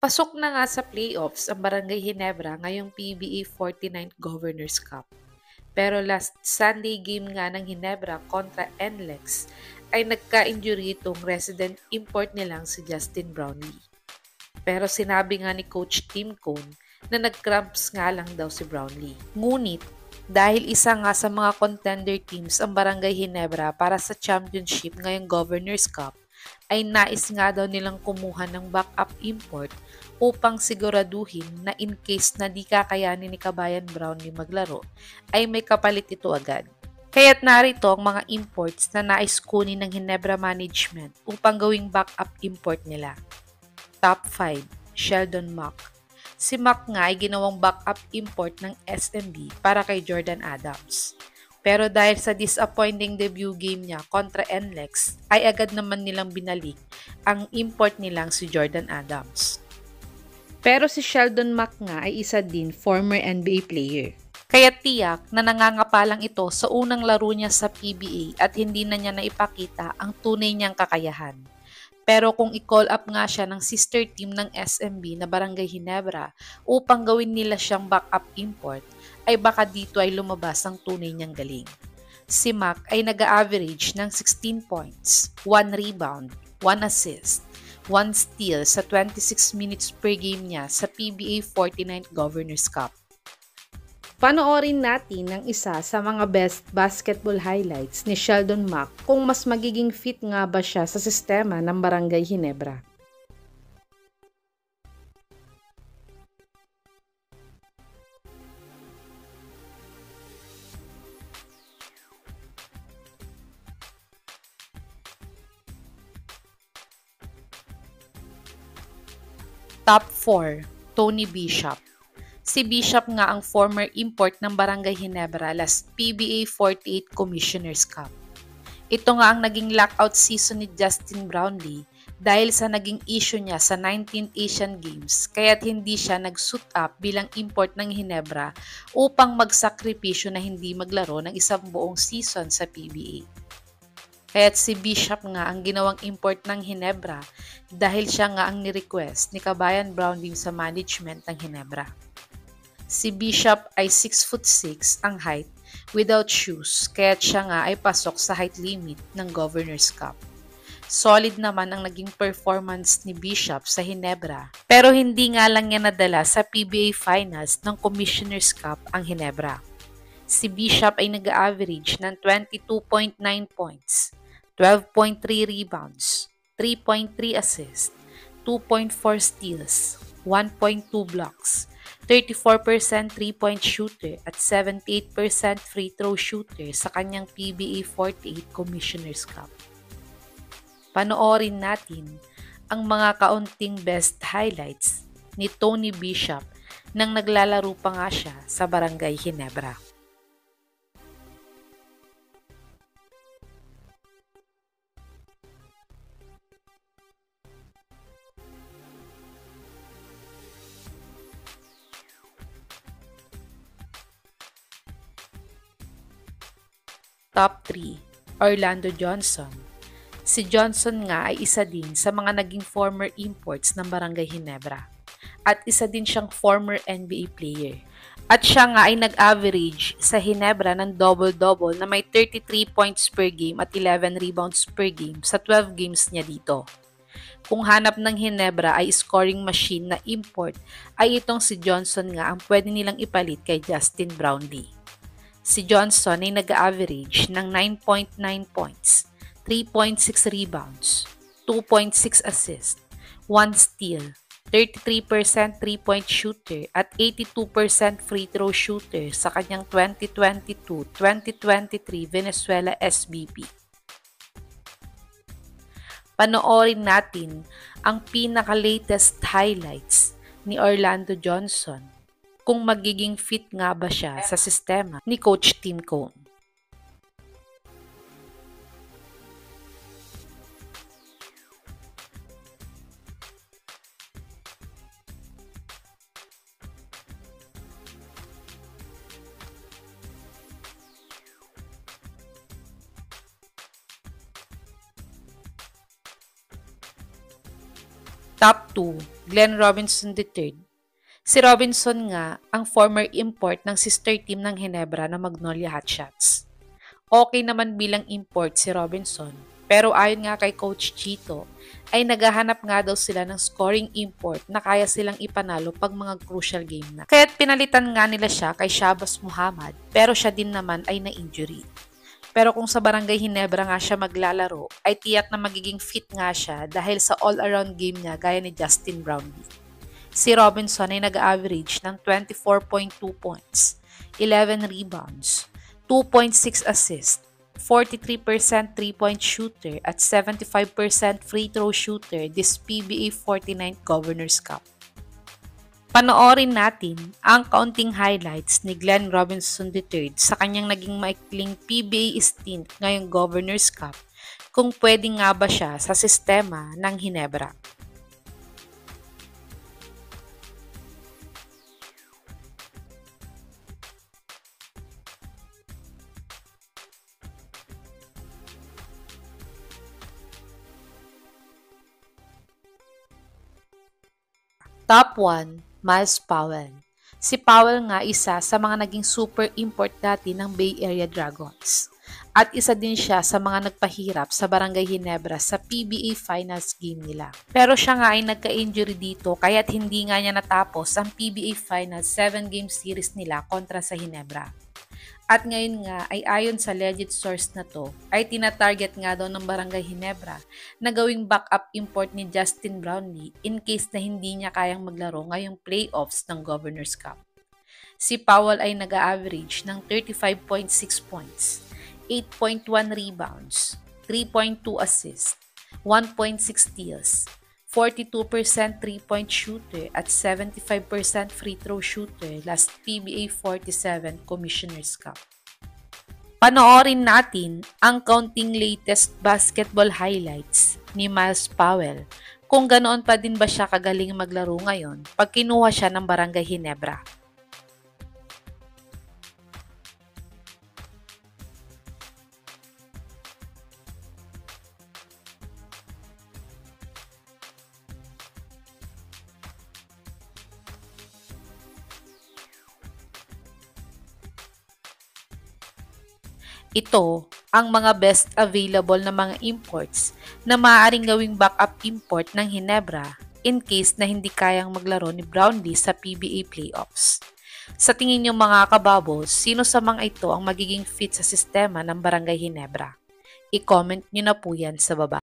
Pasok na nga sa playoffs ang Barangay Ginebra ngayong PBA 49th Governors Cup. Pero last Sunday game nga ng Ginebra kontra NLEX ay nagka-injury itong resident import nilang si Justin Brownlee. Pero sinabi nga ni Coach Tim Cone na nag-cramps nga lang daw si Brownlee. Ngunit dahil isa nga sa mga contender teams ang Barangay Ginebra para sa championship ngayong Governors Cup, ay nais nga daw nilang kumuha ng backup import upang siguraduhin na in case na di kakayanin ni Kabayan Brownlee maglaro, ay may kapalit ito agad. Kaya't narito ang mga imports na nais kunin ng Ginebra Management upang gawing backup import nila. Top 5, Sheldon Mack. Si Mack nga ay ginawang backup import ng SMB para kay Jordan Adams. Pero dahil sa disappointing debut game niya kontra NLEX, ay agad naman nilang binalik ang import nilang si Jordan Adams. Pero si Sheldon Mack nga ay isa din former NBA player. Kaya tiyak na nangangapalang ito sa unang laro niya sa PBA at hindi na niya naipakita ang tunay niyang kakayahan. Pero kung i-call up nga siya ng sister team ng SMB na Barangay Ginebra upang gawin nila siyang backup import, ay baka dito ay lumabas ang tunay niyang galing. Si Mack ay nag-average ng 16 points, 1 rebound, 1 assist, 1 steal sa 26 minutes per game niya sa PBA 49th Governors Cup. Panoorin natin ang isa sa mga best basketball highlights ni Sheldon Mack kung mas magiging fit nga ba siya sa sistema ng Barangay Ginebra. Top 4, Tony Bishop. Si Bishop nga ang former import ng Barangay Ginebra last PBA 48 Commissioners Cup. Ito nga ang naging lockout season ni Justin Brownlee dahil sa naging issue niya sa 19th Asian Games, kaya't hindi siya nag-suit up bilang import ng Ginebra upang magsakripisyo na hindi maglaro ng isang buong season sa PBA. Kaya't si Bishop nga ang ginawang import ng Ginebra dahil siya nga ang ni-request ni Kabayan Brownlee sa management ng Ginebra. Si Bishop ay 6'6" ang height without shoes, kaya't siya nga ay pasok sa height limit ng Governors Cup. Solid naman ang naging performance ni Bishop sa Ginebra, pero hindi nga lang niya nadala sa PBA Finals ng Commissioners Cup ang Ginebra. Si Bishop ay nag-average ng 22.9 points, 12.3 rebounds, 3.3 assists, 2.4 steals, 1.2 blocks, 34% 3-point shooter at 78% free throw shooter sa kanyang PBA 48 Commissioners Cup. Panoorin natin ang mga kaunting best highlights ni Tony Bishop nang naglalaro pa nga siya sa Barangay Ginebra. Top 3, Orlando Johnson. Si Johnson nga ay isa din sa mga naging former imports ng Barangay Ginebra at isa din siyang former NBA player. At siya nga ay nag-average sa Ginebra ng double-double na may 33 points per game at 11 rebounds per game sa 12 games niya dito. Kung hanap ng Ginebra ay scoring machine na import, ay itong si Johnson nga ang pwede nilang ipalit kay Justin Brownlee. Si Johnson ay nag-average ng 9.9 points, 3.6 rebounds, 2.6 assists, 1 steal, 33% 3-point shooter at 82% free throw shooter sa kanyang 2022-2023 Venezuela SBP. Panoorin natin ang pinaka-latest highlights ni Orlando Johnson kung magiging fit nga ba siya sa sistema ni Coach Tim Cone. Top 2, Glenn Robinson III. Si Robinson nga ang former import ng sister team ng Ginebra na Magnolia Hotshots. Okay naman bilang import si Robinson, pero ayon nga kay Coach Chito, ay naghahanap nga daw sila ng scoring import na kaya silang ipanalo pag mga crucial game na. Kaya't pinalitan nga nila siya kay Shabazz Muhammad, pero siya din naman ay na-injury. Pero kung sa Barangay Ginebra nga siya maglalaro, ay tiyak na magiging fit nga siya dahil sa all-around game niya gaya ni Justin Brownlee. Si Robinson ay nag-average ng 24.2 points, 11 rebounds, 2.6 assists, 43% 3-point shooter at 75% free throw shooter this PBA 49th Governors Cup. Panoorin natin ang kaunting highlights ni Glenn Robinson III sa kanyang naging maikling PBA stint ngayong Governors Cup kung pwede nga ba siya sa sistema ng Ginebra. Top 1, Myles Powell. Si Powell nga isa sa mga naging super import dati ng Bay Area Dragons. At isa din siya sa mga nagpahirap sa Barangay Ginebra sa PBA Finals game nila. Pero siya nga ay nagka-injury dito kaya't hindi nga niya natapos ang PBA Finals 7-game series nila kontra sa Ginebra. At ngayon nga ay ayon sa legit source na to ay tinatarget nga daw ng Barangay Ginebra na gawing backup import ni Justin Brownlee in case na hindi niya kayang maglaro ngayong playoffs ng Governors Cup. Si Powell ay nag-average ng 35.6 points, 8.1 rebounds, 3.2 assists, 1.6 steals, 42% 3-point shooter at 75% free throw shooter last PBA 47 Commissioner's Cup. Panoorin natin ang kaunting latest basketball highlights ni Myles Powell kung ganoon pa din ba siya kagaling maglaro ngayon pag kinuha siya ng Barangay Ginebra. Ito ang mga best available na mga imports na maaaring gawing backup import ng Ginebra in case na hindi kayang maglaro ni Brownlee sa PBA playoffs. Sa tingin niyo mga kababos, sino sa mga ito ang magiging fit sa sistema ng Barangay Ginebra? I-comment niyo na po yan sa baba.